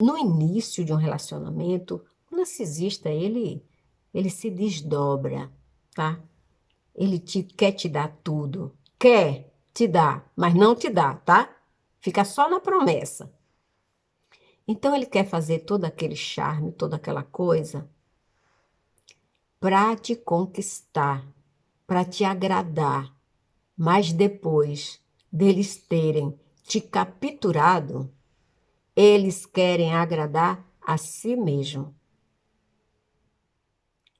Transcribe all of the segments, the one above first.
No início de um relacionamento, o narcisista, ele se desdobra, tá? Ele quer te dar tudo. Quer te dar, mas não te dá, tá? Fica só na promessa. Então, ele quer fazer todo aquele charme, toda aquela coisa para te conquistar, para te agradar. Mas depois deles terem te capturado, eles querem agradar a si mesmo.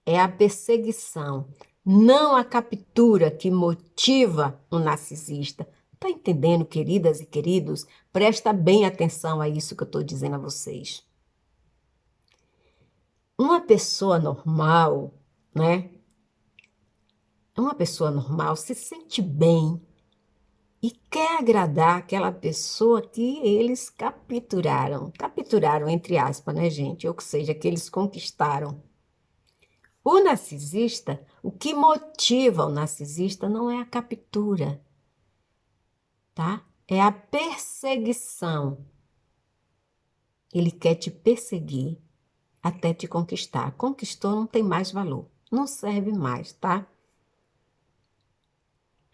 É a perseguição, não a captura que motiva o narcisista. Tá entendendo, queridas e queridos? Presta bem atenção a isso que eu estou dizendo a vocês. Uma pessoa normal, né? Uma pessoa normal se sente bem e quer agradar aquela pessoa que eles capturaram. Capturaram, entre aspas, né, gente? Ou seja, que eles conquistaram. O narcisista, o que motiva o narcisista não é a captura, tá? É a perseguição. Ele quer te perseguir até te conquistar. Conquistou, não tem mais valor, não serve mais, tá?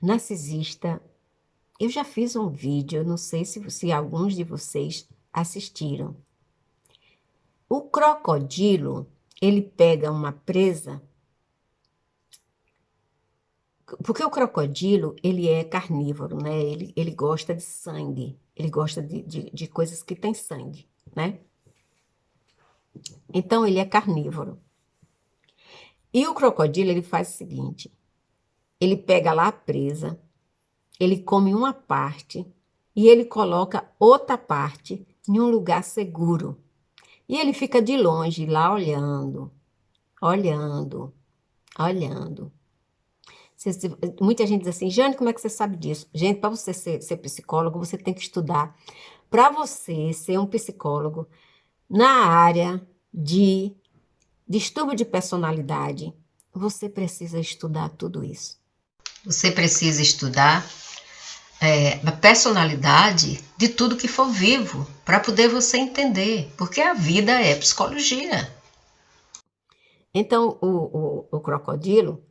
Narcisista, eu já fiz um vídeo, eu não sei se alguns de vocês assistiram. O crocodilo, ele pega uma presa, porque o crocodilo, ele é carnívoro, né? Ele gosta de sangue, ele gosta de coisas que têm sangue, né? Então, ele é carnívoro. E o crocodilo, ele faz o seguinte, ele pega lá a presa, ele come uma parte e ele coloca outra parte em um lugar seguro. E ele fica de longe lá olhando, olhando, olhando. Muita gente diz assim, Jane, como é que você sabe disso? Gente, para você ser psicólogo, você tem que estudar. Para você ser um psicólogo na área de distúrbio de personalidade, você precisa estudar tudo isso. Você precisa estudar a personalidade de tudo que for vivo, para poder você entender, porque a vida é psicologia. Então, o crocodilo,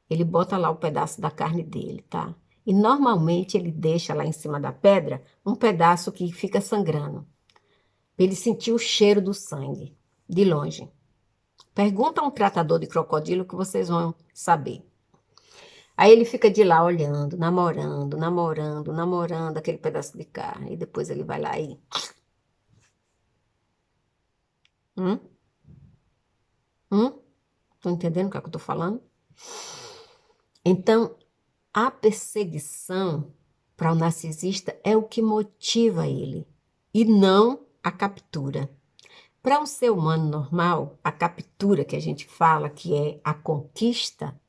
ele bota lá o pedaço da carne dele, tá? E normalmente ele deixa lá em cima da pedra um pedaço que fica sangrando. Pra ele sentir o cheiro do sangue, de longe. Pergunta a um tratador de crocodilo que vocês vão saber. Aí ele fica de lá olhando, namorando, namorando, namorando aquele pedaço de carne. E depois ele vai lá e... Hum? Tô entendendo o que é que eu tô falando? Então, a perseguição para o narcisista é o que motiva ele, e não a captura. Para um ser humano normal, a captura que a gente fala, que é a conquista,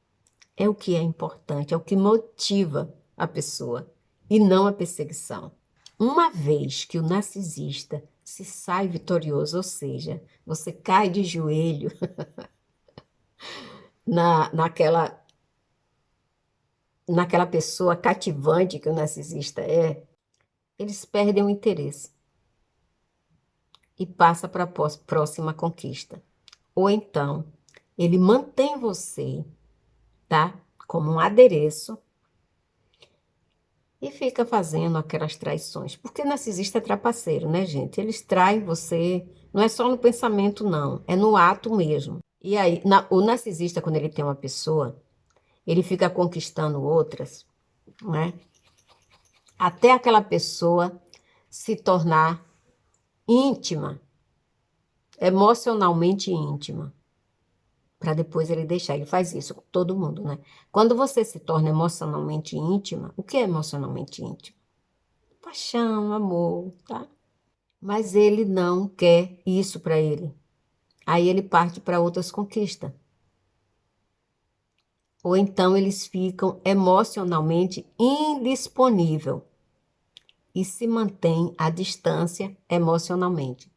é o que é importante, é o que motiva a pessoa, e não a perseguição. Uma vez que o narcisista se sai vitorioso, ou seja, você cai de joelho naquela pessoa cativante que o narcisista é, eles perdem o interesse e passa para a próxima conquista. Ou então, ele mantém você, tá? Como um adereço e fica fazendo aquelas traições. Porque narcisista é trapaceiro, né, gente? Eles traem você, não é só no pensamento, não, é no ato mesmo. E aí, o narcisista, quando ele tem uma pessoa, ele fica conquistando outras, né? Até aquela pessoa se tornar íntima, emocionalmente íntima, para depois ele deixar. Ele faz isso com todo mundo, né? Quando você se torna emocionalmente íntima, o que é emocionalmente íntimo? Paixão, amor, tá? Mas ele não quer isso para ele. Aí ele parte para outras conquistas. Ou então eles ficam emocionalmente indisponível e se mantêm à distância emocionalmente.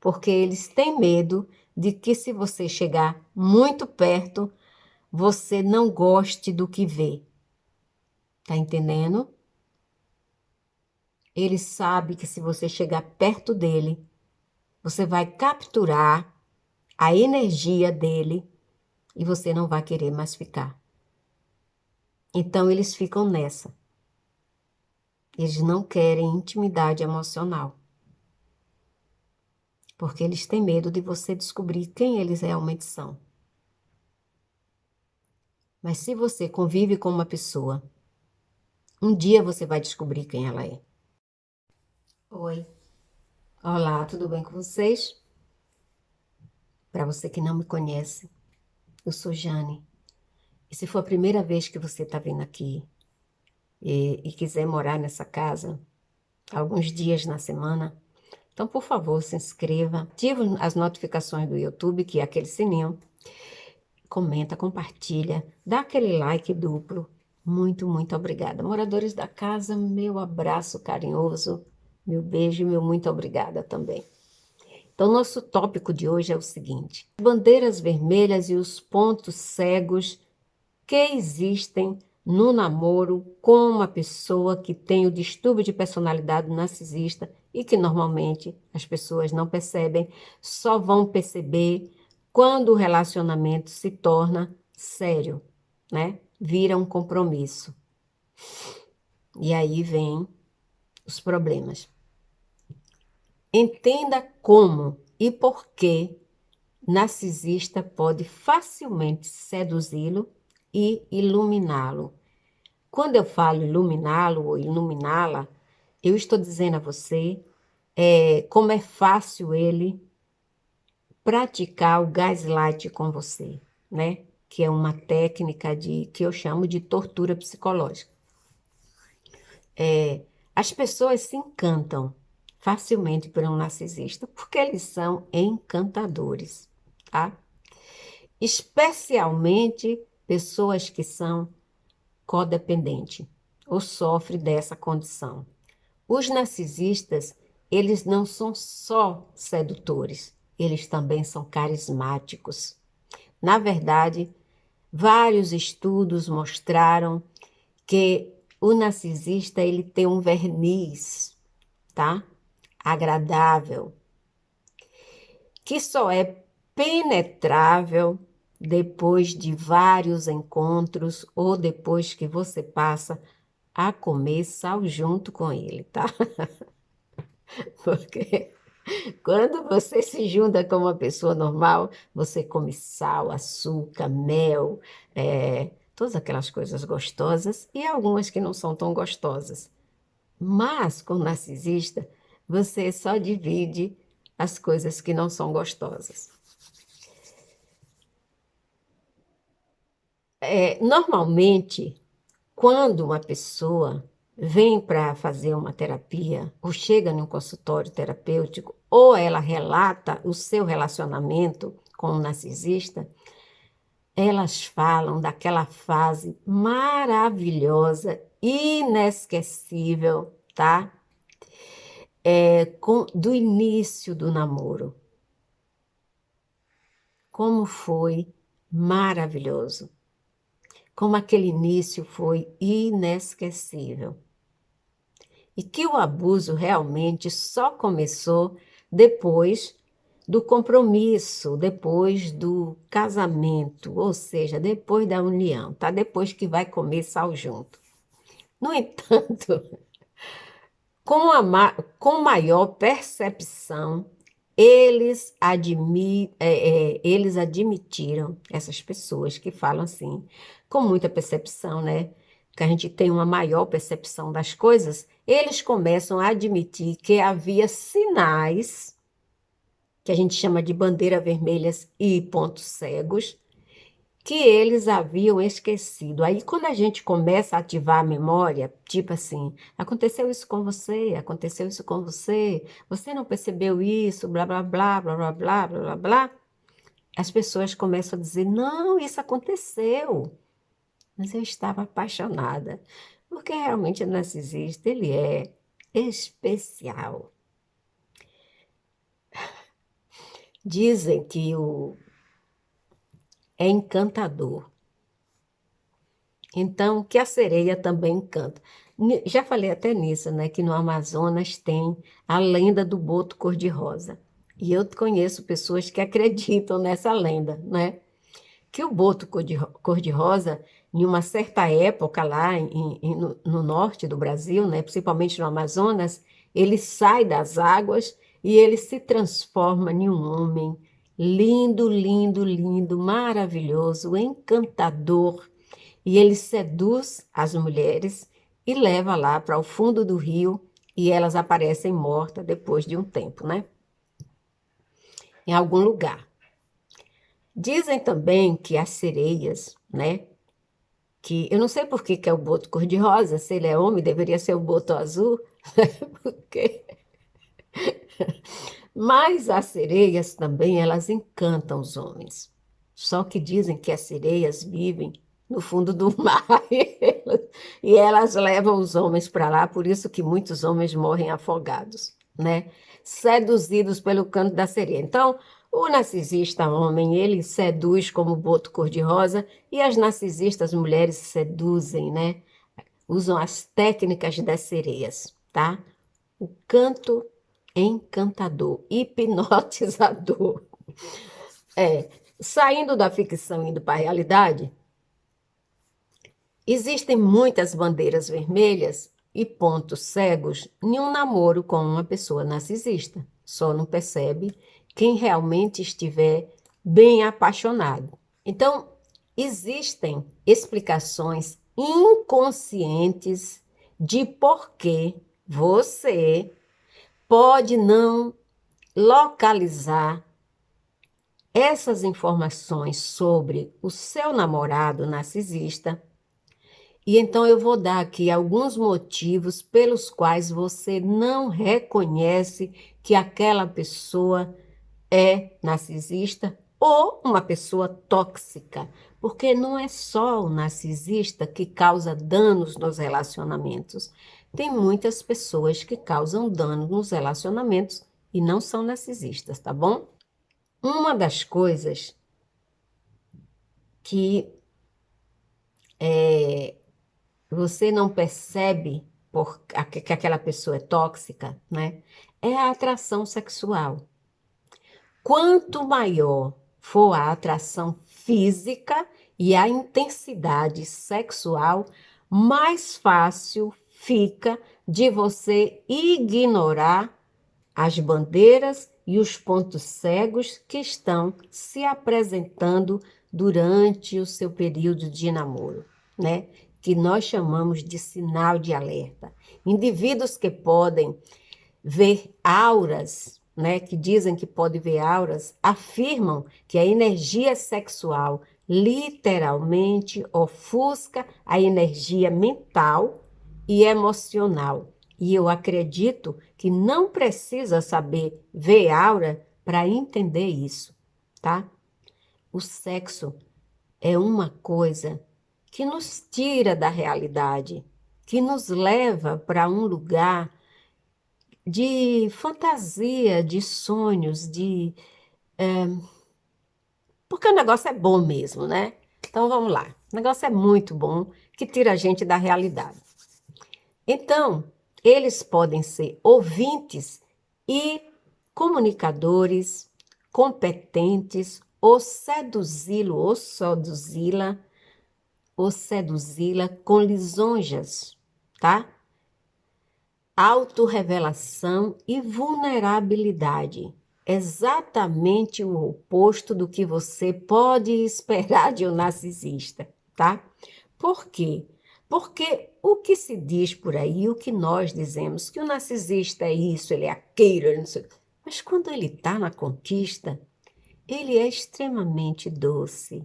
Porque eles têm medo de que se você chegar muito perto, você não goste do que vê. Tá entendendo? Ele sabe que se você chegar perto dele, você vai capturar a energia dele e você não vai querer mais ficar. Então, eles ficam nessa. Eles não querem intimidade emocional, porque eles têm medo de você descobrir quem eles realmente são. Mas se você convive com uma pessoa, um dia você vai descobrir quem ela é. Oi, olá, tudo bem com vocês? Para você que não me conhece, eu sou Jane. E se for a primeira vez que você está vindo aqui e quiser morar nessa casa, alguns dias na semana, então, por favor, se inscreva, ative as notificações do YouTube, que é aquele sininho, comenta, compartilha, dá aquele like duplo. Muito, muito obrigada. Moradores da casa, meu abraço carinhoso, meu beijo e meu muito obrigada também. Então, nosso tópico de hoje é o seguinte: bandeiras vermelhas e os pontos cegos que existem no namoro com uma pessoa que tem o distúrbio de personalidade narcisista e que normalmente as pessoas não percebem, só vão perceber quando o relacionamento se torna sério, né? Vira um compromisso. E aí vem os problemas. Entenda como e por que narcisista pode facilmente seduzi-lo e iluminá-lo. Quando eu falo iluminá-lo ou iluminá-la, eu estou dizendo a você como é fácil ele praticar o gaslight com você, né? Que é uma técnica que eu chamo de tortura psicológica. As pessoas se encantam facilmente por um narcisista porque eles são encantadores, tá? Especialmente pessoas que são codependentes ou sofrem dessa condição. Os narcisistas, eles não são só sedutores, eles também são carismáticos. Na verdade, vários estudos mostraram que o narcisista ele tem um verniz, tá? Agradável, que só é penetrável depois de vários encontros ou depois que você passa a comer sal junto com ele, tá? Porque quando você se junta com uma pessoa normal, você come sal, açúcar, mel, todas aquelas coisas gostosas e algumas que não são tão gostosas. Mas com o narcisista, você só divide as coisas que não são gostosas. Normalmente, quando uma pessoa vem para fazer uma terapia, ou chega num consultório terapêutico, ou ela relata o seu relacionamento com o narcisista, elas falam daquela fase maravilhosa, inesquecível, tá? Do início do namoro. Como foi maravilhoso. Como aquele início foi inesquecível. E que o abuso realmente só começou depois do compromisso, depois do casamento, ou seja, depois da união, tá? Depois que vai comer sal junto. No entanto, com maior percepção, eles admitiram, essas pessoas que falam assim, com muita percepção, né? Que a gente tem uma maior percepção das coisas, eles começam a admitir que havia sinais, que a gente chama de bandeiras vermelhas e pontos cegos, que eles haviam esquecido. Aí, quando a gente começa a ativar a memória, tipo assim, aconteceu isso com você não percebeu isso, blá, blá, blá, blá, blá, blá, blá, blá, blá, as pessoas começam a dizer, não, isso aconteceu, mas eu estava apaixonada, porque realmente o narcisista, ele é especial. Dizem que é encantador. Então, que a sereia também encanta. Já falei até nisso, né? Que no Amazonas tem a lenda do boto cor-de-rosa. E eu conheço pessoas que acreditam nessa lenda, né? Que o boto cor-de-rosa, em uma certa época lá no norte do Brasil, né, principalmente no Amazonas, ele sai das águas e ele se transforma em um homem lindo, lindo, lindo, maravilhoso, encantador, e ele seduz as mulheres e leva lá para o fundo do rio e elas aparecem mortas depois de um tempo, né? Em algum lugar. Dizem também que as sereias, né? Que eu não sei por que é o boto cor-de-rosa, se ele é homem, deveria ser o boto azul, porque... Mas as sereias também, elas encantam os homens. Só que dizem que as sereias vivem no fundo do mar e elas levam os homens para lá, por isso que muitos homens morrem afogados, né? Seduzidos pelo canto da sereia. Então, o narcisista homem, ele seduz como o boto cor-de-rosa e as narcisistas mulheres seduzem, né? Usam as técnicas das sereias, tá? O canto encantador, hipnotizador. É, saindo da ficção e indo para a realidade, existem muitas bandeiras vermelhas e pontos cegos em um namoro com uma pessoa narcisista. Só não percebe quem realmente estiver bem apaixonado. Então, existem explicações inconscientes de por que você pode não localizar essas informações sobre o seu namorado narcisista. E então eu vou dar aqui alguns motivos pelos quais você não reconhece que aquela pessoa é narcisista ou uma pessoa tóxica, porque não é só o narcisista que causa danos nos relacionamentos. Tem muitas pessoas que causam dano nos relacionamentos e não são narcisistas, tá bom? Uma das coisas que você não percebe que aquela pessoa é tóxica, né? É a atração sexual. Quanto maior for a atração física e a intensidade sexual, mais fácil fica de você ignorar as bandeiras e os pontos cegos que estão se apresentando durante o seu período de namoro, né? Que nós chamamos de sinal de alerta. Indivíduos que podem ver auras, né, que dizem que pode ver auras, afirmam que a energia sexual literalmente ofusca a energia mental e emocional. E eu acredito que não precisa saber ver aura para entender isso, tá? O sexo é uma coisa que nos tira da realidade, que nos leva para um lugar de fantasia, de sonhos, porque o negócio é bom mesmo, né? Então vamos lá. O negócio é muito bom, que tira a gente da realidade. Então, eles podem ser ouvintes e comunicadores competentes, ou seduzi-lo, ou seduzi-la com lisonjas, tá? Autorrevelação e vulnerabilidade. Exatamente o oposto do que você pode esperar de um narcisista, tá? Por quê? Porque o que se diz por aí, o que nós dizemos, que o narcisista é isso, ele é aquilo, ele não sei. Mas quando ele está na conquista, ele é extremamente doce,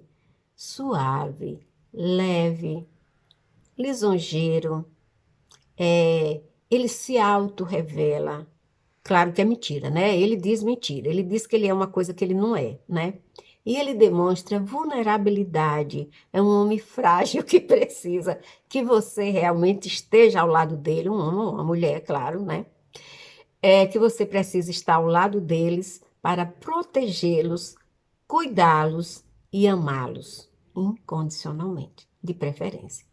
suave, leve, lisonjeiro, ele se auto-revela. Claro que é mentira, né? Ele diz mentira, ele diz que ele é uma coisa que ele não é, né? E ele demonstra vulnerabilidade. É um homem frágil que precisa que você realmente esteja ao lado dele, um homem ou uma mulher, claro, né? É que você precisa estar ao lado deles para protegê-los, cuidá-los e amá-los incondicionalmente, de preferência.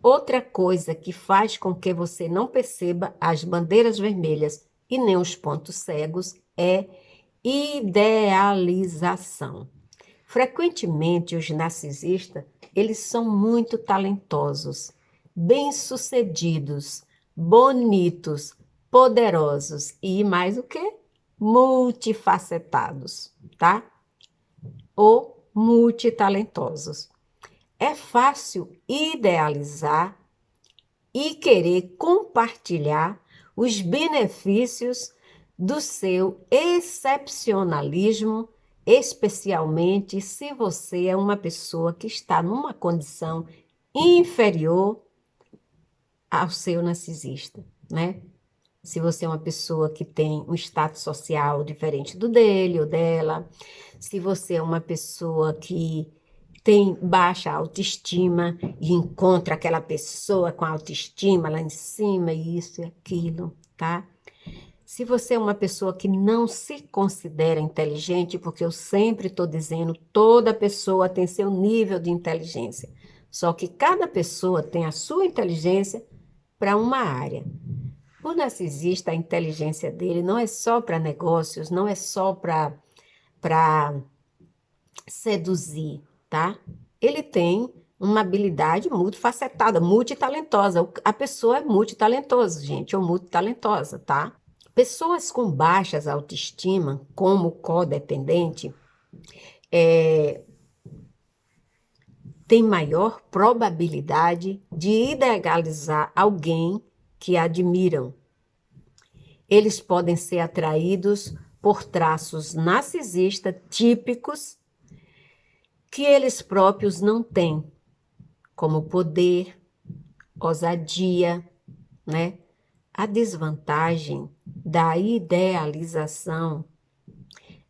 Outra coisa que faz com que você não perceba as bandeiras vermelhas e nem os pontos cegos é idealização. Frequentemente, os narcisistas, eles são muito talentosos, bem-sucedidos, bonitos, poderosos e mais o quê? Multifacetados, tá? Ou multitalentosos. É fácil idealizar e querer compartilhar os benefícios do seu excepcionalismo, especialmente se você é uma pessoa que está numa condição inferior ao seu narcisista, né? Se você é uma pessoa que tem um status social diferente do dele ou dela, se você é uma pessoa que tem baixa autoestima e encontra aquela pessoa com autoestima lá em cima, e isso e aquilo, tá? Se você é uma pessoa que não se considera inteligente, porque eu sempre estou dizendo, toda pessoa tem seu nível de inteligência, só que cada pessoa tem a sua inteligência para uma área. O narcisista, a inteligência dele não é só para negócios, não é só para seduzir, tá? Ele tem uma habilidade multifacetada, multitalentosa. A pessoa é multitalentosa, gente, ou multitalentosa, tá? Pessoas com baixas autoestima, como codependente, têm maior probabilidade de idealizar alguém que admiram. Eles podem ser atraídos por traços narcisistas típicos que eles próprios não têm, como poder, ousadia, né? A desvantagem da idealização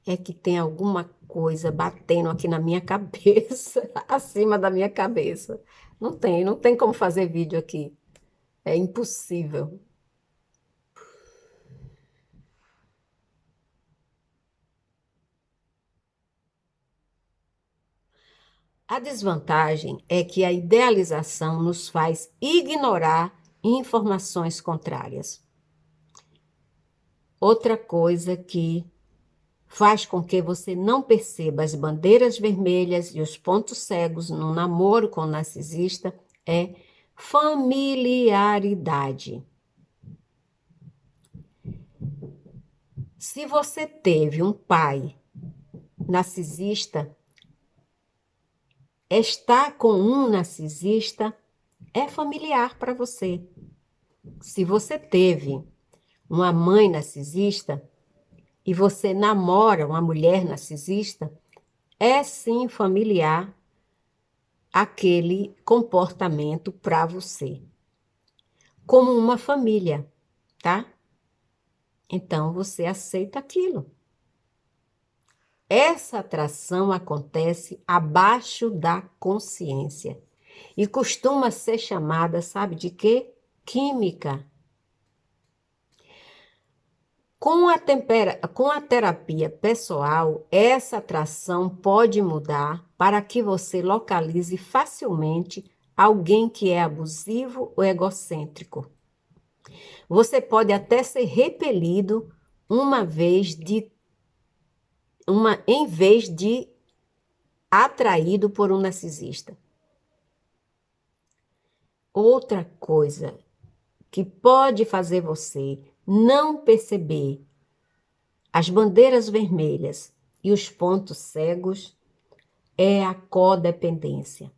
é que tem alguma coisa batendo aqui na minha cabeça, acima da minha cabeça. Não tem como fazer vídeo aqui. É impossível. A desvantagem é que a idealização nos faz ignorar informações contrárias. Outra coisa que faz com que você não perceba as bandeiras vermelhas e os pontos cegos no namoro com o narcisista é familiaridade. Se você teve um pai narcisista, estar com um narcisista é familiar para você. Se você teve uma mãe narcisista e você namora uma mulher narcisista, é sim familiar aquele comportamento para você, como uma família, tá? Então você aceita aquilo. Essa atração acontece abaixo da consciência e costuma ser chamada, sabe de quê? Química. Com a terapia pessoal, essa atração pode mudar para que você localize facilmente alguém que é abusivo ou egocêntrico. Você pode até ser repelido em vez de atraído por um narcisista. Outra coisa que pode fazer você não perceber as bandeiras vermelhas e os pontos cegos é a codependência.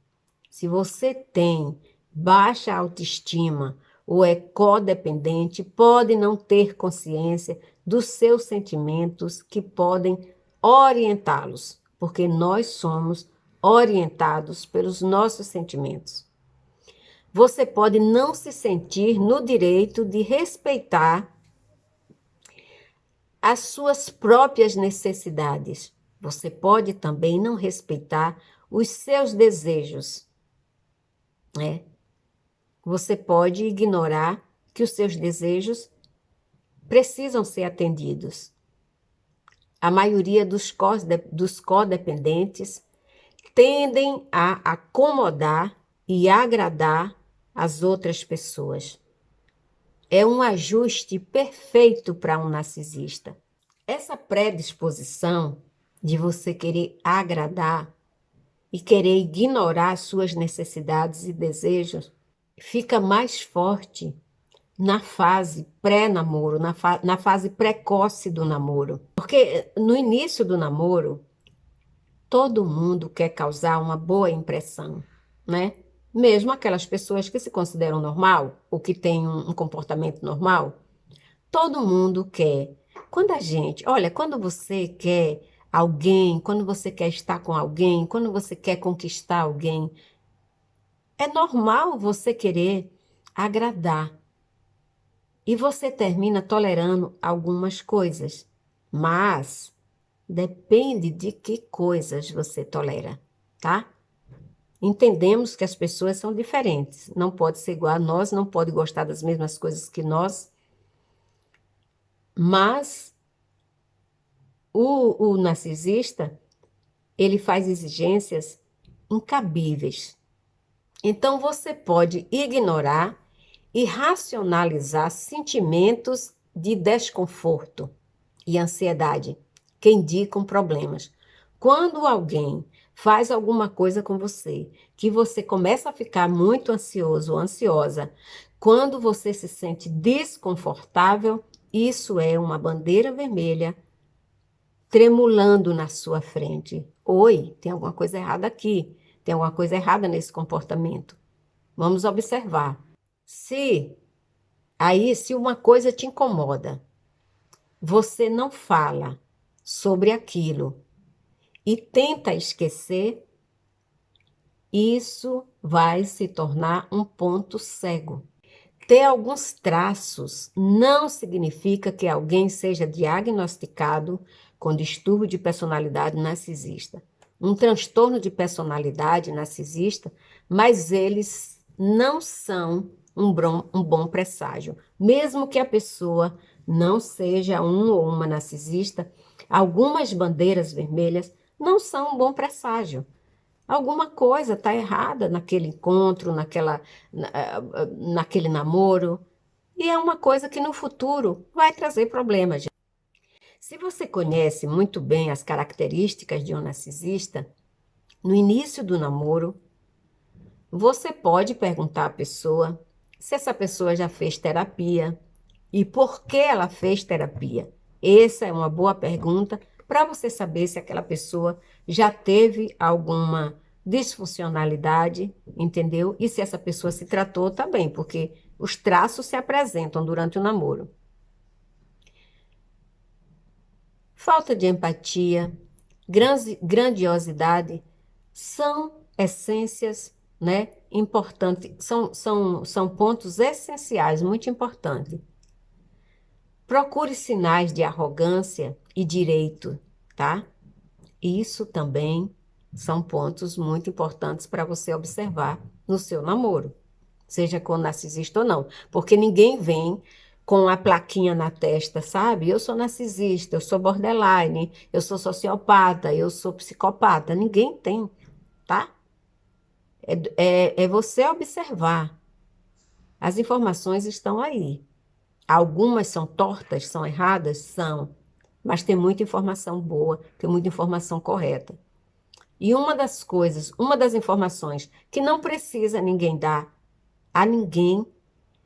Se você tem baixa autoestima ou é codependente, pode não ter consciência dos seus sentimentos que podem orientá-los, porque nós somos orientados pelos nossos sentimentos. Você pode não se sentir no direito de respeitar as suas próprias necessidades. Você pode também não respeitar os seus desejos, né? Você pode ignorar que os seus desejos precisam ser atendidos. A maioria dos codependentes tendem a acomodar e agradar as outras pessoas. É um ajuste perfeito para um narcisista. Essa predisposição de você querer agradar e querer ignorar suas necessidades e desejos fica mais forte na fase pré-namoro, na fase precoce do namoro. Porque no início do namoro, todo mundo quer causar uma boa impressão, né? Mesmo aquelas pessoas que se consideram normal, ou que têm um comportamento normal, todo mundo quer. Quando você quer alguém, quando você quer estar com alguém, quando você quer conquistar alguém, é normal você querer agradar. E você termina tolerando algumas coisas, mas depende de que coisas você tolera, tá? Entendemos que as pessoas são diferentes, não pode ser igual a nós, não pode gostar das mesmas coisas que nós, mas o narcisista, ele faz exigências incabíveis. Então você pode ignorar e racionalizar sentimentos de desconforto e ansiedade que indicam problemas. Quando alguém faz alguma coisa com você, que você começa a ficar muito ansioso ou ansiosa, quando você se sente desconfortável, isso é uma bandeira vermelha tremulando na sua frente. Oi, tem alguma coisa errada aqui, tem alguma coisa errada nesse comportamento. Vamos observar. Se uma coisa te incomoda, você não fala sobre aquilo e tenta esquecer, isso vai se tornar um ponto cego. Ter alguns traços não significa que alguém seja diagnosticado com distúrbio de personalidade narcisista, um transtorno de personalidade narcisista, mas eles não são um bom presságio. Mesmo que a pessoa não seja um ou uma narcisista, algumas bandeiras vermelhas não são um bom presságio. Alguma coisa está errada naquele encontro, naquele namoro, e é uma coisa que no futuro vai trazer problemas. Se você conhece muito bem as características de um narcisista, no início do namoro, você pode perguntar à pessoa se essa pessoa já fez terapia e por que ela fez terapia. Essa é uma boa pergunta para você saber se aquela pessoa já teve alguma disfuncionalidade, entendeu? E se essa pessoa se tratou também, porque os traços se apresentam durante o namoro. Falta de empatia, grandiosidade são essências, né, importantes, são pontos essenciais, muito importantes. Procure sinais de arrogância e direito, tá? Isso também são pontos muito importantes para você observar no seu namoro, seja com narcisista ou não, porque ninguém vem com a plaquinha na testa, sabe? Eu sou narcisista, eu sou borderline, eu sou sociopata, eu sou psicopata. Ninguém tem, tá? É você observar. As informações estão aí. Algumas são tortas, são erradas? São. Mas tem muita informação boa, tem muita informação correta. E uma das informações que não precisa ninguém dar a ninguém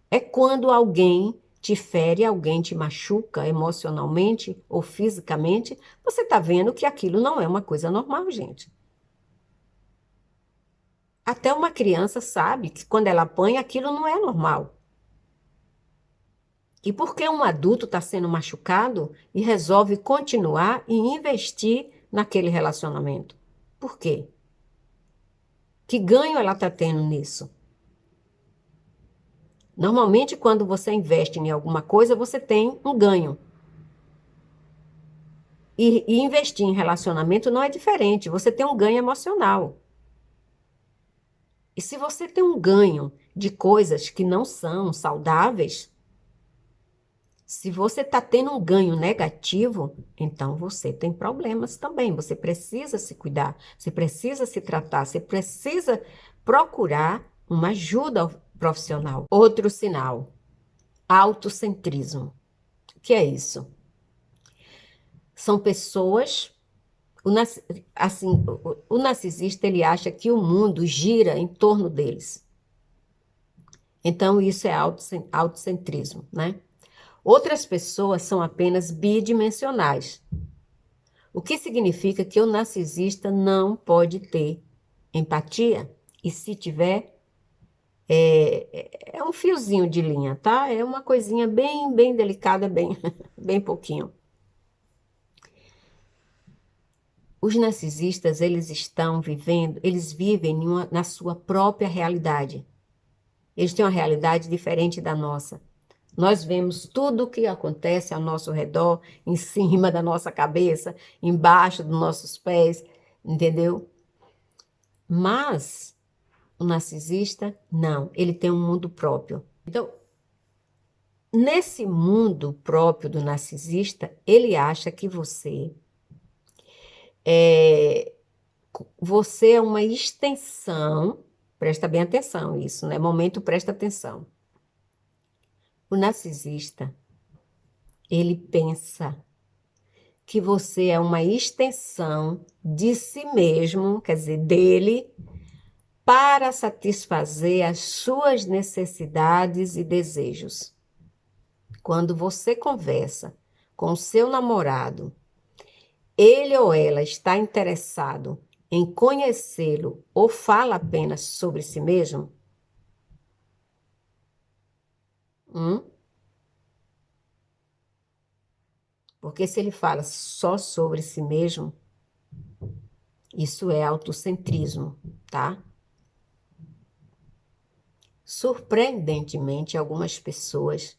é quando alguém te fere, alguém te machuca emocionalmente ou fisicamente, você está vendo que aquilo não é uma coisa normal, gente. Até uma criança sabe que quando ela apanha, aquilo não é normal. E por que um adulto está sendo machucado e resolve continuar e investir naquele relacionamento? Por quê? Que ganho ela está tendo nisso? Normalmente, quando você investe em alguma coisa, você tem um ganho. E investir em relacionamento não é diferente, você tem um ganho emocional. E se você tem um ganho de coisas que não são saudáveis, se você está tendo um ganho negativo, então você tem problemas também. Você precisa se cuidar, você precisa se tratar, você precisa procurar uma ajuda profissional. Outro sinal, autocentrismo. O que é isso? São pessoas, assim, o narcisista, ele acha que o mundo gira em torno deles. Então, isso é autocentrismo, né? Outras pessoas são apenas bidimensionais, o que significa que o narcisista não pode ter empatia, e se tiver, é um fiozinho de linha, tá? É uma coisinha bem delicada, bem pouquinho. Os narcisistas, eles vivem na sua própria realidade. Eles têm uma realidade diferente da nossa. Nós vemos tudo o que acontece ao nosso redor, em cima da nossa cabeça, embaixo dos nossos pés, entendeu? Mas o narcisista, não, ele tem um mundo próprio. Então, nesse mundo próprio do narcisista, ele acha que é, você é uma extensão, presta bem atenção isso, né? Momento, presta atenção. O narcisista, ele pensa que você é uma extensão de si mesmo, quer dizer, dele, para satisfazer as suas necessidades e desejos. Quando você conversa com o seu namorado, ele ou ela está interessado em conhecê-lo ou fala apenas sobre si mesmo? Hum? Porque se ele fala só sobre si mesmo, isso é autocentrismo, tá? Surpreendentemente, algumas pessoas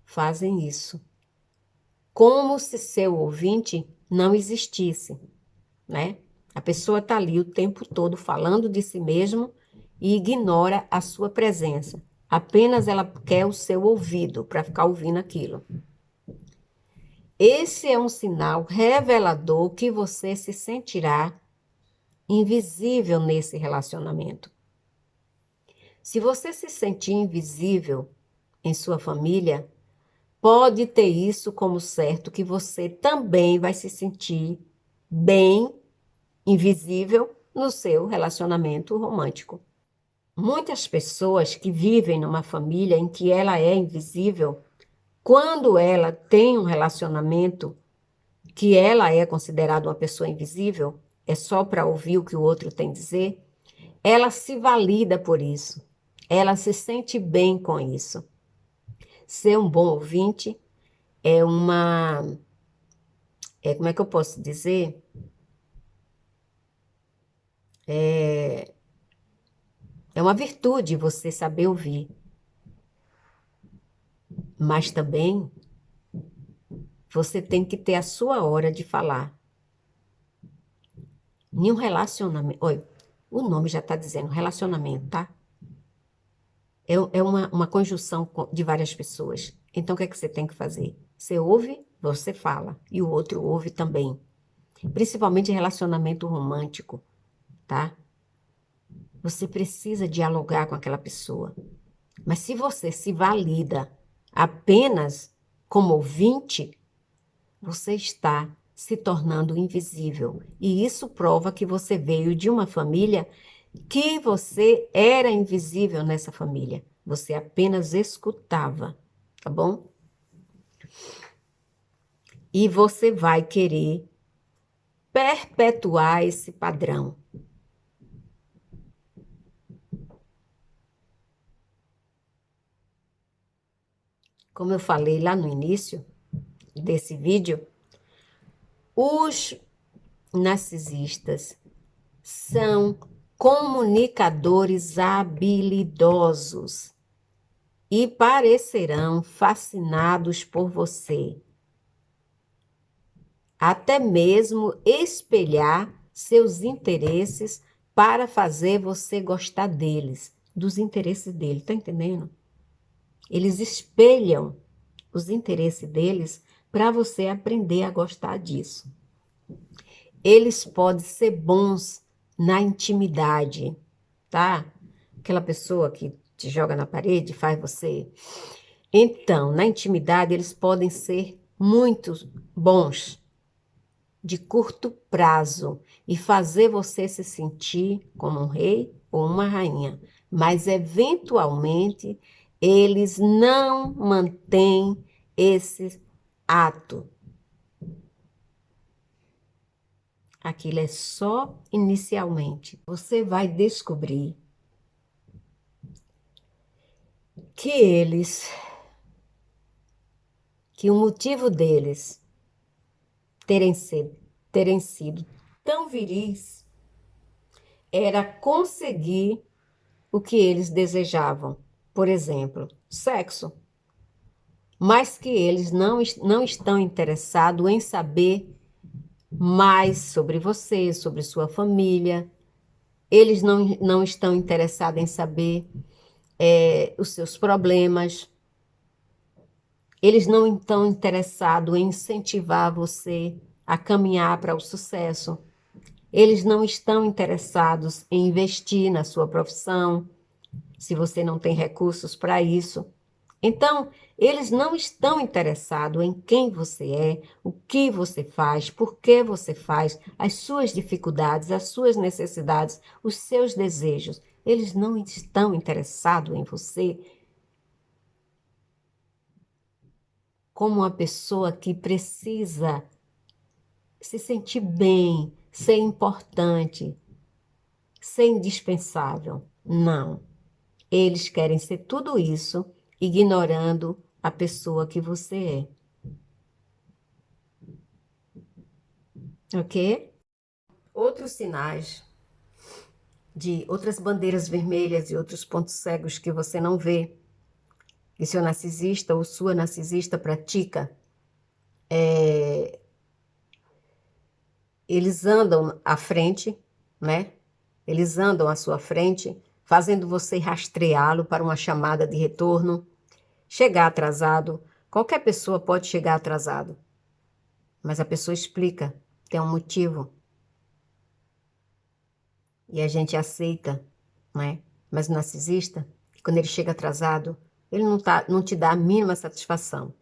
fazem isso, como se seu ouvinte não existisse, né? A pessoa está ali o tempo todo falando de si mesmo e ignora a sua presença. Apenas ela quer o seu ouvido para ficar ouvindo aquilo. Esse é um sinal revelador que você se sentirá invisível nesse relacionamento. Se você se sentir invisível em sua família, pode ter isso como certo que você também vai se sentir bem invisível no seu relacionamento romântico. Muitas pessoas que vivem numa família em que ela é invisível, quando ela tem um relacionamento que ela é considerada uma pessoa invisível, é só para ouvir o que o outro tem a dizer, ela se valida por isso. Ela se sente bem com isso. Ser um bom ouvinte é como é que eu posso dizer? É uma virtude você saber ouvir, mas também você tem que ter a sua hora de falar. Em um relacionamento, olha, o nome já está dizendo relacionamento, tá? É uma conjunção de várias pessoas. Então, o que é que você tem que fazer? Você ouve, você fala, e o outro ouve também. Principalmente em relacionamento romântico, tá? Você precisa dialogar com aquela pessoa. Mas se você se valida apenas como ouvinte, você está se tornando invisível. E isso prova que você veio de uma família que você era invisível nessa família. Você apenas escutava, tá bom? E você vai querer perpetuar esse padrão. Como eu falei lá no início desse vídeo, os narcisistas são comunicadores habilidosos e parecerão fascinados por você. Até mesmo espelhar seus interesses para fazer você gostar deles, dos interesses dele, tá entendendo? Eles espelham os interesses deles para você aprender a gostar disso. Eles podem ser bons na intimidade, tá? Aquela pessoa que te joga na parede, faz você. Então, na intimidade, eles podem ser muito bons, de curto prazo, e fazer você se sentir como um rei ou uma rainha. Mas, eventualmente, eles não mantêm esse ato. Aquilo é só inicialmente. Você vai descobrir que o motivo deles terem sido, terem sido tão viris era conseguir o que eles desejavam. Por exemplo, sexo. Mas que eles não estão interessados em saber mais sobre você, sobre sua família. Eles não estão interessados em saber os seus problemas. Eles não estão interessados em incentivar você a caminhar para o sucesso. Eles não estão interessados em investir na sua profissão, se você não tem recursos para isso. Então, eles não estão interessados em quem você é, o que você faz, por que você faz, as suas dificuldades, as suas necessidades, os seus desejos. Eles não estão interessados em você como uma pessoa que precisa se sentir bem, ser importante, ser indispensável. Não. Eles querem ser tudo isso, ignorando a pessoa que você é. Ok? Outros sinais de outras bandeiras vermelhas e outros pontos cegos que você não vê, que seu narcisista ou sua narcisista pratica, eles andam à frente, né? Eles andam à sua frente, fazendo você rastreá-lo para uma chamada de retorno, chegar atrasado. Qualquer pessoa pode chegar atrasado, mas a pessoa explica, tem um motivo. E a gente aceita, né? Mas o narcisista, quando ele chega atrasado, ele não te dá a mínima satisfação.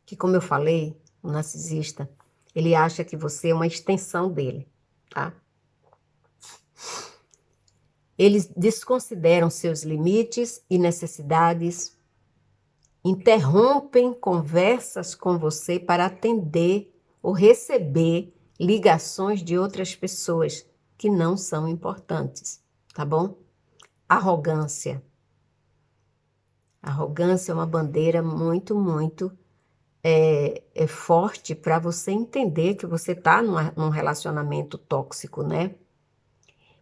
Que, como eu falei, o narcisista, ele acha que você é uma extensão dele, tá? Eles desconsideram seus limites e necessidades, interrompem conversas com você para atender ou receber ligações de outras pessoas que não são importantes, tá bom? Arrogância. Arrogância é uma bandeira muito forte para você entender que você está num relacionamento tóxico, né?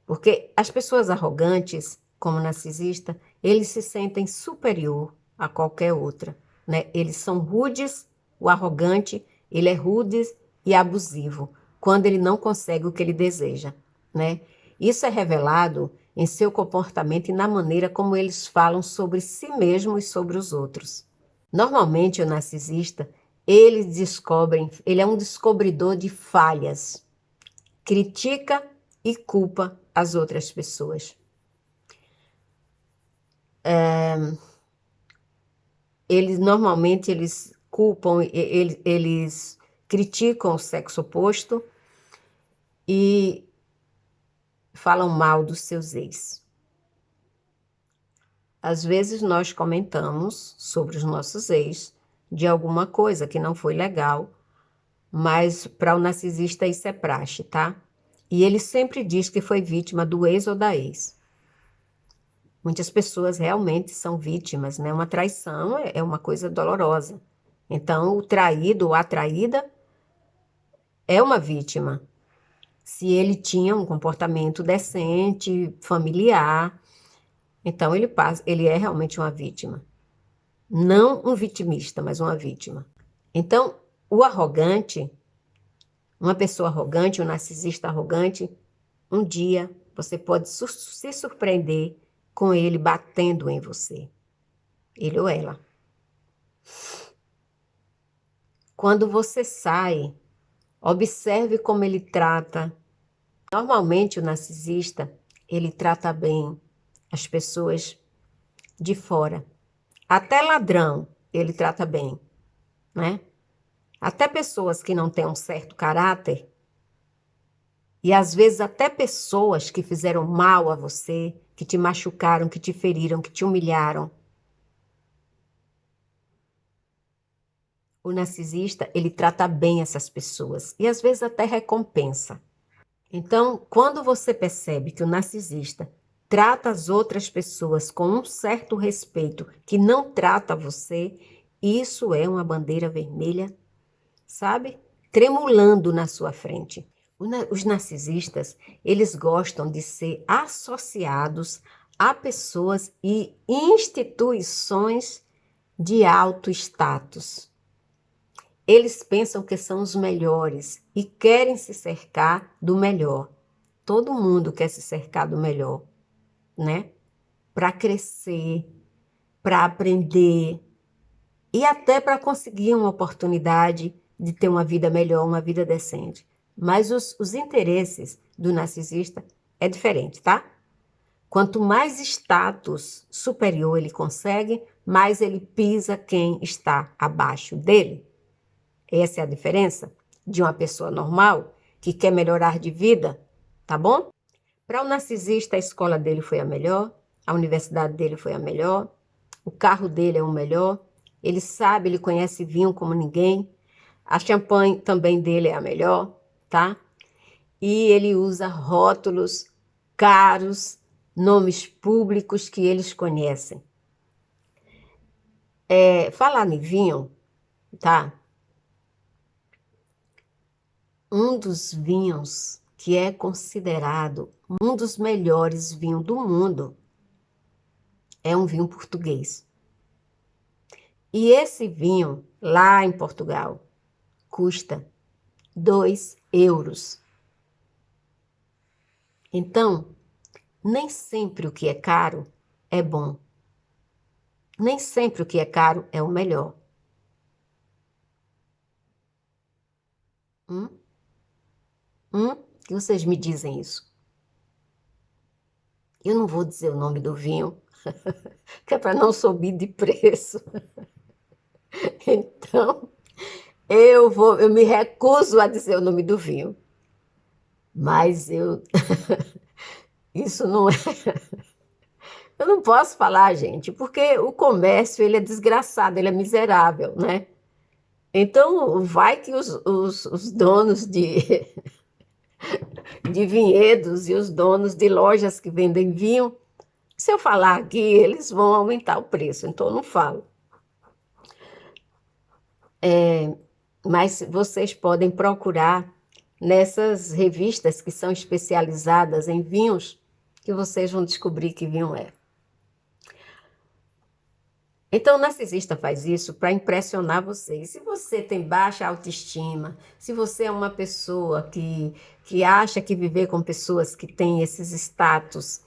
Porque as pessoas arrogantes, como narcisista, eles se sentem superior a qualquer outra, né? Eles são rudes, o arrogante, ele é rude e abusivo, quando ele não consegue o que ele deseja, né? Isso é revelado em seu comportamento e na maneira como eles falam sobre si mesmos e sobre os outros. Normalmente, o narcisista, ele é um descobridor de falhas, critica e culpa as outras pessoas. Eles culpam, eles criticam o sexo oposto e falam mal dos seus ex. Às vezes nós comentamos sobre os nossos ex de alguma coisa que não foi legal, mas para o narcisista isso é praxe, tá? E ele sempre diz que foi vítima do ex ou da ex. Muitas pessoas realmente são vítimas, né? Uma traição é uma coisa dolorosa. Então, o traído ou a traída é uma vítima. Se ele tinha um comportamento decente, familiar, então ele é realmente uma vítima. Não um vitimista, mas uma vítima. Então, o arrogante, uma pessoa arrogante, um narcisista arrogante, um dia você pode se surpreender com ele batendo em você, ele ou ela. Quando você sai, observe como ele trata. Normalmente o narcisista, ele trata bem as pessoas de fora. Até ladrão ele trata bem, né? Até pessoas que não têm um certo caráter, e às vezes até pessoas que fizeram mal a você, que te machucaram, que te feriram, que te humilharam. O narcisista, ele trata bem essas pessoas e às vezes até recompensa. Então, quando você percebe que o narcisista trata as outras pessoas com um certo respeito que não trata você, isso é uma bandeira vermelha, sabe? Tremulando na sua frente. Os narcisistas, eles gostam de ser associados a pessoas e instituições de alto status. Eles pensam que são os melhores e querem se cercar do melhor. Todo mundo quer se cercar do melhor, né? Para crescer, para aprender e até para conseguir uma oportunidade de ter uma vida melhor, uma vida decente. Mas os interesses do narcisista é diferente, tá? Quanto mais status superior ele consegue, mais ele pisa quem está abaixo dele. Essa é a diferença de uma pessoa normal que quer melhorar de vida, tá bom? Para o narcisista, a escola dele foi a melhor, a universidade dele foi a melhor, o carro dele é o melhor, ele sabe, ele conhece vinho como ninguém, a champanhe também dele é a melhor, tá? E ele usa rótulos caros, nomes públicos que eles conhecem. Falar em vinho, tá? Um dos vinhos que é considerado um dos melhores vinhos do mundo é um vinho português. E esse vinho, lá em Portugal, custa 2 euros. Então, nem sempre o que é caro é bom. Nem sempre o que é caro é o melhor. Hum? Que vocês me dizem isso? Eu não vou dizer o nome do vinho, que é para não subir de preço. Então, eu me recuso a dizer o nome do vinho. Mas isso não é, eu não posso falar, gente, porque o comércio, ele é desgraçado, ele é miserável, né? Então, vai que os donos de vinhedos e os donos de lojas que vendem vinho, se eu falar aqui, eles vão aumentar o preço, então eu não falo. Mas vocês podem procurar nessas revistas que são especializadas em vinhos, que vocês vão descobrir que vinho é. Então, o narcisista faz isso para impressionar você. E se você tem baixa autoestima, se você é uma pessoa que acha que viver com pessoas que têm esses status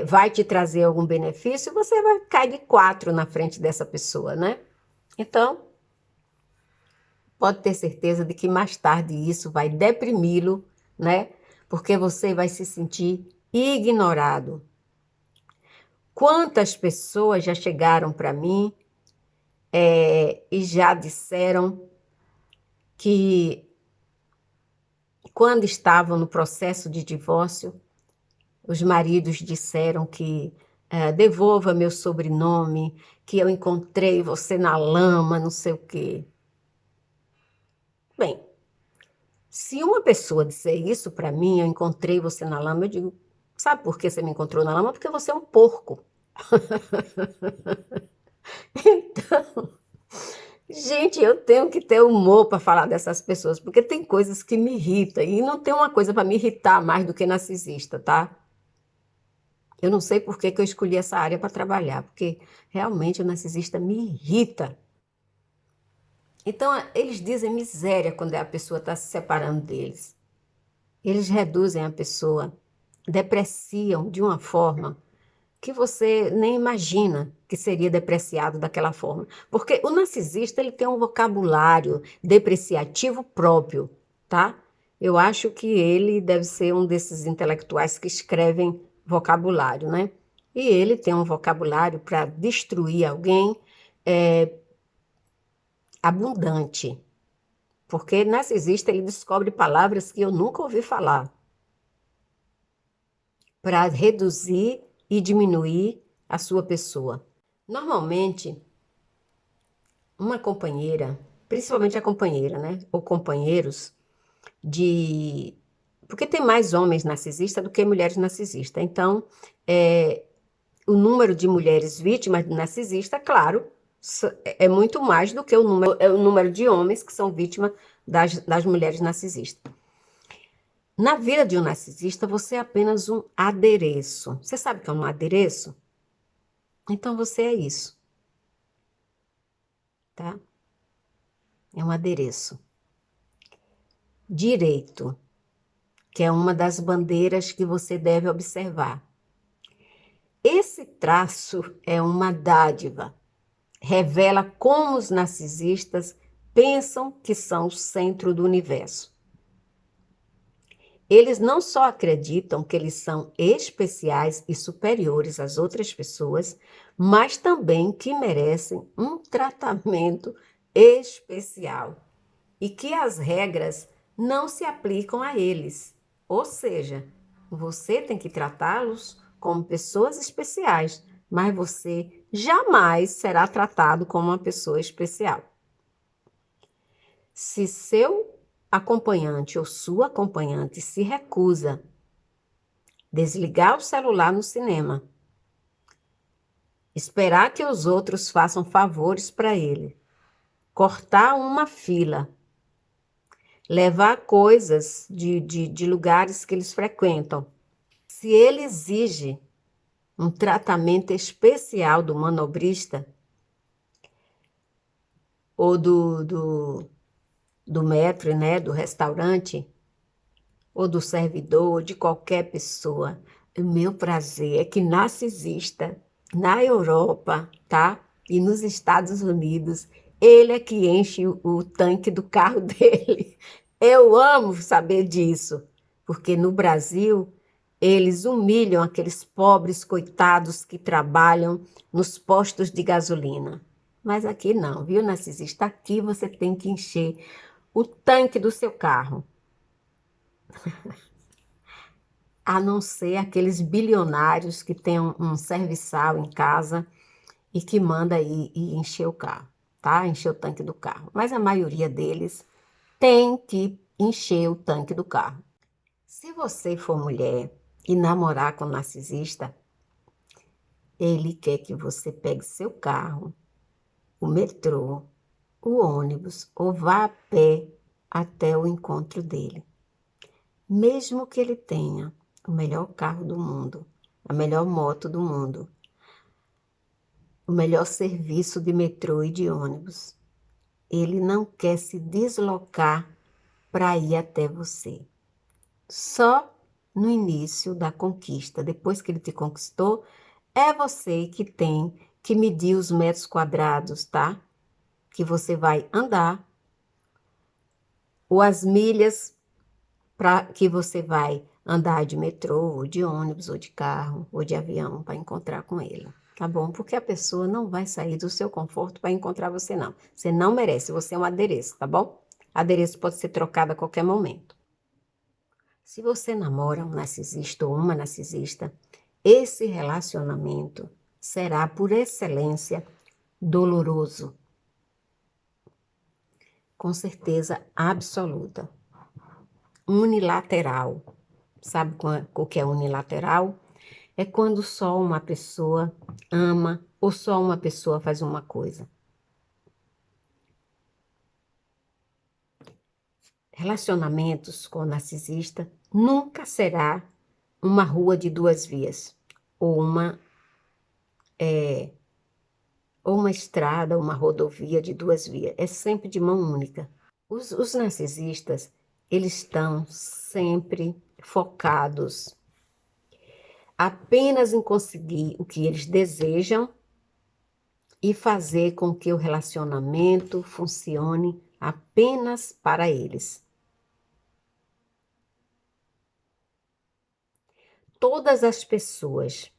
vai te trazer algum benefício, você vai cair de 4 na frente dessa pessoa, né? Então, pode ter certeza de que mais tarde isso vai deprimi-lo, né? Porque você vai se sentir ignorado. Quantas pessoas já chegaram para mim e já disseram que quando estavam no processo de divórcio, os maridos disseram que devolva meu sobrenome, que eu encontrei você na lama, não sei o quê. Bem, se uma pessoa disser isso para mim, eu encontrei você na lama, eu digo, sabe por que você me encontrou na lama? Porque você é um porco. Então, gente, eu tenho que ter humor para falar dessas pessoas, porque tem coisas que me irritam, e não tem uma coisa para me irritar mais do que narcisista, tá? Eu não sei por que que eu escolhi essa área para trabalhar, porque realmente o narcisista me irrita. Então, eles dizem miséria quando a pessoa está se separando deles. Eles reduzem a pessoa, depreciam de uma forma que você nem imagina que seria depreciado daquela forma. Porque o narcisista, ele tem um vocabulário depreciativo próprio, tá? Eu acho que ele deve ser um desses intelectuais que escrevem vocabulário, né? E ele tem um vocabulário para destruir alguém abundante. Porque narcisista ele descobre palavras que eu nunca ouvi falar para reduzir e diminuir a sua pessoa. Normalmente, uma companheira, principalmente a companheira, né? Ou companheiros de. Porque tem mais homens narcisistas do que mulheres narcisistas. Então, o número de mulheres vítimas de narcisista, claro, é muito mais do que o número de homens que são vítimas das mulheres narcisistas. Na vida de um narcisista, você é apenas um adereço. Você sabe o que é um adereço? Então você é isso, tá? É um adereço. Direito, que é uma das bandeiras que você deve observar. Esse traço é uma dádiva. Revela como os narcisistas pensam que são o centro do universo. Eles não só acreditam que eles são especiais e superiores às outras pessoas, mas também que merecem um tratamento especial e que as regras não se aplicam a eles. Ou seja, você tem que tratá-los como pessoas especiais, mas você jamais será tratado como uma pessoa especial. Se seu acompanhante ou sua acompanhante se recusa a desligar o celular no cinema, esperar que os outros façam favores para ele, cortar uma fila, levar coisas de lugares que eles frequentam, se ele exige um tratamento especial do manobrista ou do maître, né, do restaurante, ou do servidor, ou de qualquer pessoa. O meu prazer é que narcisista, na Europa, tá? E nos Estados Unidos, ele é que enche o tanque do carro dele. Eu amo saber disso, porque no Brasil eles humilham aqueles pobres coitados que trabalham nos postos de gasolina. Mas aqui não, viu, narcisista? Aqui você tem que encher o tanque do seu carro. A não ser aqueles bilionários que têm um serviçal em casa e que manda ir e encher o carro, tá? Encher o tanque do carro. Mas a maioria deles tem que encher o tanque do carro. Se você for mulher e namorar com um narcisista, ele quer que você pegue seu carro, o metrô, o ônibus ou vá a pé até o encontro dele. Mesmo que ele tenha o melhor carro do mundo, a melhor moto do mundo, o melhor serviço de metrô e de ônibus, ele não quer se deslocar para ir até você. Só no início da conquista, depois que ele te conquistou, é você que tem que medir os metros quadrados, tá? Que você vai andar, ou as milhas para que você vai andar de metrô, ou de ônibus, ou de carro, ou de avião para encontrar com ele. Tá bom? Porque a pessoa não vai sair do seu conforto para encontrar você, não. Você não merece, você é um adereço, tá bom? Adereço pode ser trocado a qualquer momento. Se você namora um narcisista ou uma narcisista, esse relacionamento será, por excelência, doloroso. Com certeza absoluta. Unilateral. Sabe o que é unilateral? É quando só uma pessoa ama ou só uma pessoa faz uma coisa. Relacionamentos com o narcisista nunca será uma rua de duas vias ou uma estrada, uma rodovia de duas vias. É sempre de mão única. Os narcisistas, eles estão sempre focados apenas em conseguir o que eles desejam e fazer com que o relacionamento funcione apenas para eles. Todas as pessoas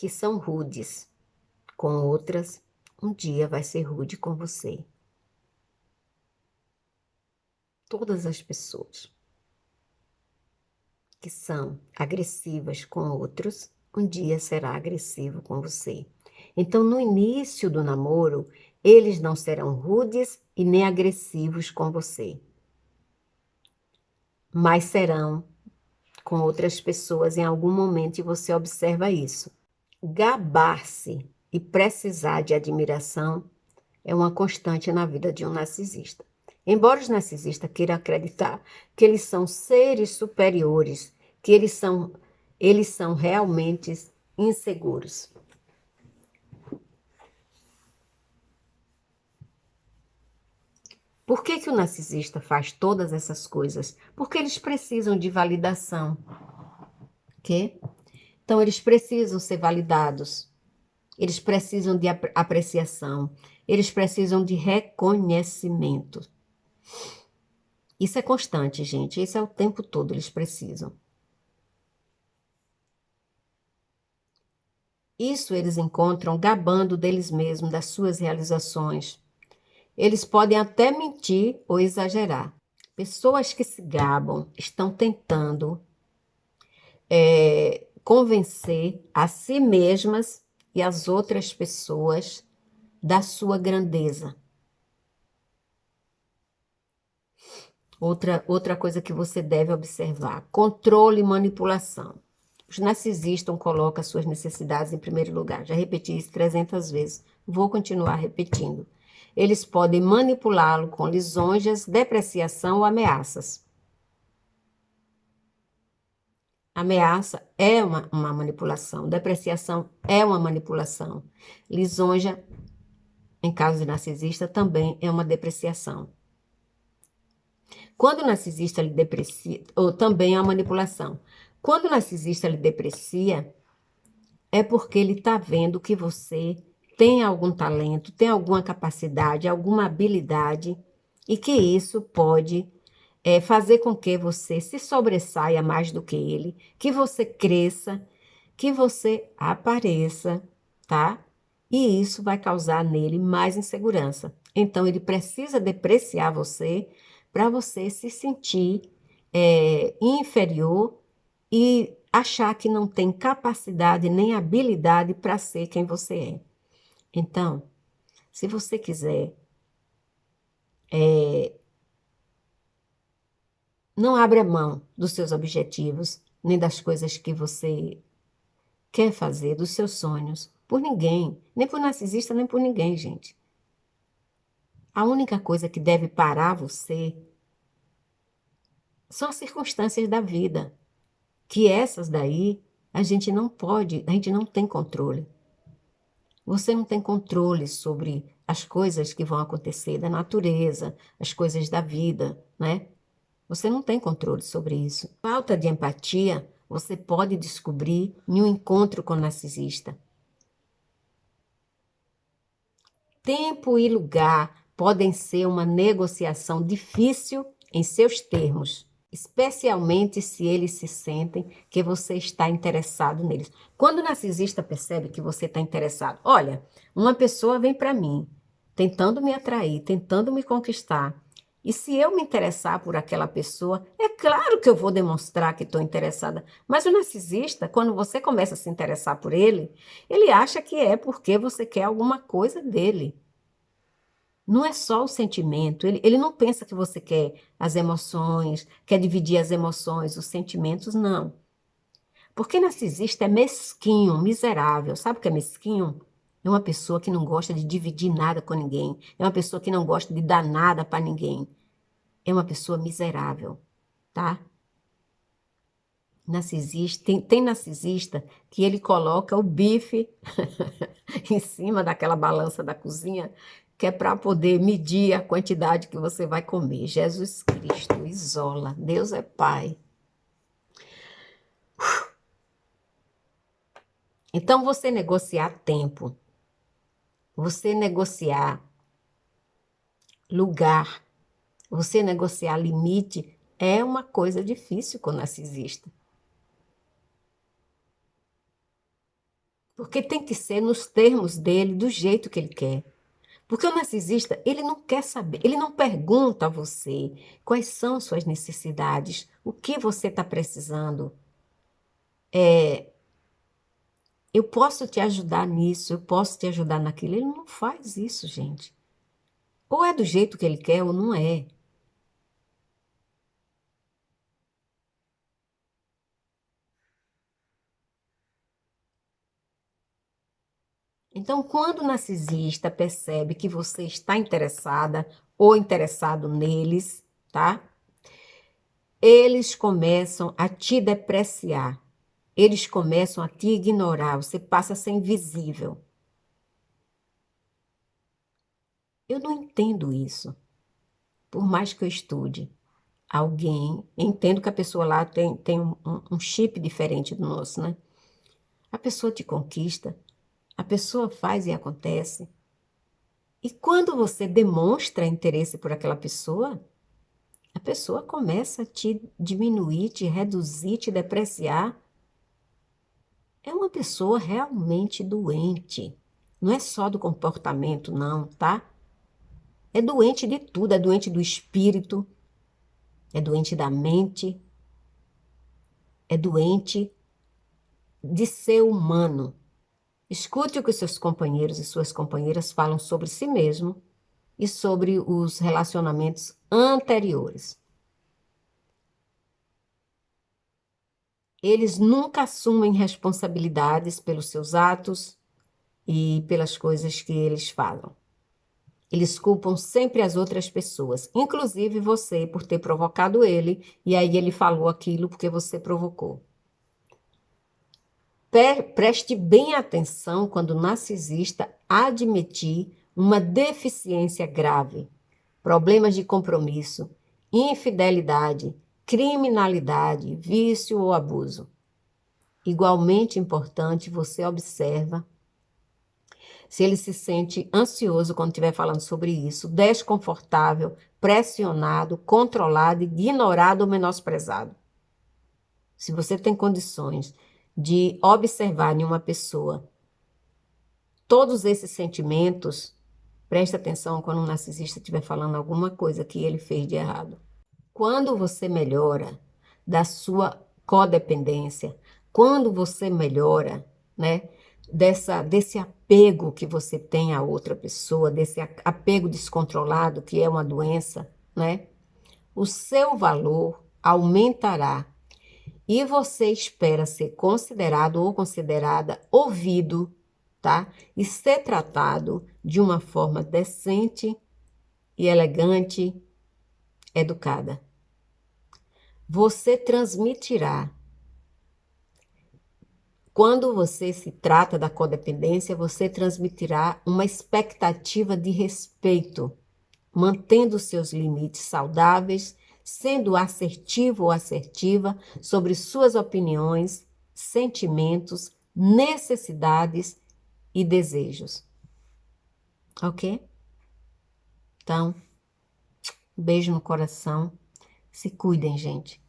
que são rudes com outras, um dia vai ser rude com você. Todas as pessoas que são agressivas com outros, um dia será agressivo com você. Então, no início do namoro, eles não serão rudes e nem agressivos com você, mas serão com outras pessoas em algum momento e você observa isso. Gabar-se e precisar de admiração é uma constante na vida de um narcisista. Embora os narcisistas queiram acreditar que eles são seres superiores, que eles são realmente inseguros. Por que o narcisista faz todas essas coisas? Porque eles precisam de validação. Ok? Então, eles precisam ser validados. Eles precisam de apreciação. Eles precisam de reconhecimento. Isso é constante, gente. Isso é o tempo todo, eles precisam. Isso eles encontram gabando deles mesmos, das suas realizações. Eles podem até mentir ou exagerar. Pessoas que se gabam estão tentando convencer a si mesmas e as outras pessoas da sua grandeza. Outra coisa que você deve observar: controle e manipulação. Os narcisistas colocam suas necessidades em primeiro lugar. Já repeti isso 300 vezes. Vou continuar repetindo. Eles podem manipulá-lo com lisonjas, depreciação ou ameaças. Ameaça é uma manipulação. Depreciação é uma manipulação. Lisonja, em caso de narcisista, também é uma depreciação. Quando o narcisista lhe deprecia, ou também é uma manipulação. Quando o narcisista lhe deprecia, é porque ele está vendo que você tem algum talento, tem alguma capacidade, alguma habilidade, e que isso pode fazer com que você se sobressaia mais do que ele, que você cresça, que você apareça, tá? E isso vai causar nele mais insegurança. Então, ele precisa depreciar você para você se sentir inferior e achar que não tem capacidade nem habilidade para ser quem você é. Então, se você quiser, não abra mão dos seus objetivos, nem das coisas que você quer fazer, dos seus sonhos, por ninguém, nem por narcisista, nem por ninguém, gente. A única coisa que deve parar você são as circunstâncias da vida, que essas daí a gente não pode, a gente não tem controle. Você não tem controle sobre as coisas que vão acontecer da natureza, as coisas da vida, né? Você não tem controle sobre isso. Falta de empatia, você pode descobrir em um encontro com o narcisista. Tempo e lugar podem ser uma negociação difícil em seus termos, especialmente se eles se sentem que você está interessado neles. Quando o narcisista percebe que você está interessado, olha, uma pessoa vem para mim, tentando me atrair, tentando me conquistar, e se eu me interessar por aquela pessoa, é claro que eu vou demonstrar que estou interessada. Mas o narcisista, quando você começa a se interessar por ele, ele acha que é porque você quer alguma coisa dele. Não é só o sentimento, ele não pensa que você quer as emoções, quer dividir as emoções, os sentimentos, não. Porque narcisista é mesquinho, miserável. Sabe o que é mesquinho? É uma pessoa que não gosta de dividir nada com ninguém. É uma pessoa que não gosta de dar nada para ninguém. É uma pessoa miserável, tá? Narcisista, tem narcisista que ele coloca o bife em cima daquela balança da cozinha, que é para poder medir a quantidade que você vai comer. Jesus Cristo, isola. Deus é Pai. Então, você negociar tempo, você negociar lugar, você negociar limite, é uma coisa difícil com o narcisista. Porque tem que ser nos termos dele, do jeito que ele quer. Porque o narcisista, ele não quer saber, ele não pergunta a você quais são suas necessidades, o que você está precisando. Eu posso te ajudar nisso, eu posso te ajudar naquilo. Ele não faz isso, gente. Ou é do jeito que ele quer ou não é. Então, quando o narcisista percebe que você está interessada ou interessado neles, tá? Eles começam a te depreciar. Eles começam a te ignorar. Você passa a ser invisível. Eu não entendo isso. Por mais que eu estude, alguém, entendo que a pessoa lá tem um chip diferente do nosso, né? A pessoa te conquista, a pessoa faz e acontece. E quando você demonstra interesse por aquela pessoa, a pessoa começa a te diminuir, te reduzir, te depreciar. É uma pessoa realmente doente. Não é só do comportamento, não, tá? É doente de tudo, é doente do espírito, é doente da mente, é doente de ser humano. Escute o que seus companheiros e suas companheiras falam sobre si mesmo e sobre os relacionamentos anteriores. Eles nunca assumem responsabilidades pelos seus atos e pelas coisas que eles falam. Eles culpam sempre as outras pessoas, inclusive você, por ter provocado ele, e aí ele falou aquilo porque você provocou. Preste bem atenção quando o narcisista admitir uma deficiência grave, problemas de compromisso, infidelidade, criminalidade, vício ou abuso. Igualmente importante, você observa se ele se sente ansioso quando estiver falando sobre isso, desconfortável, pressionado, controlado, ignorado ou menosprezado. Se você tem condições de observar em uma pessoa todos esses sentimentos, preste atenção quando um narcisista estiver falando alguma coisa que ele fez de errado. Quando você melhora da sua codependência, quando você melhora, né, desse apego que você tem a outra pessoa, desse apego descontrolado, que é uma doença, né, o seu valor aumentará e você espera ser considerado ou considerada ouvido, tá? E ser tratado de uma forma decente e elegante, educada. Você transmitirá. Quando você se trata da codependência, você transmitirá uma expectativa de respeito, mantendo seus limites saudáveis, sendo assertivo ou assertiva sobre suas opiniões, sentimentos, necessidades e desejos. Ok? Então, um beijo no coração. Se cuidem, gente.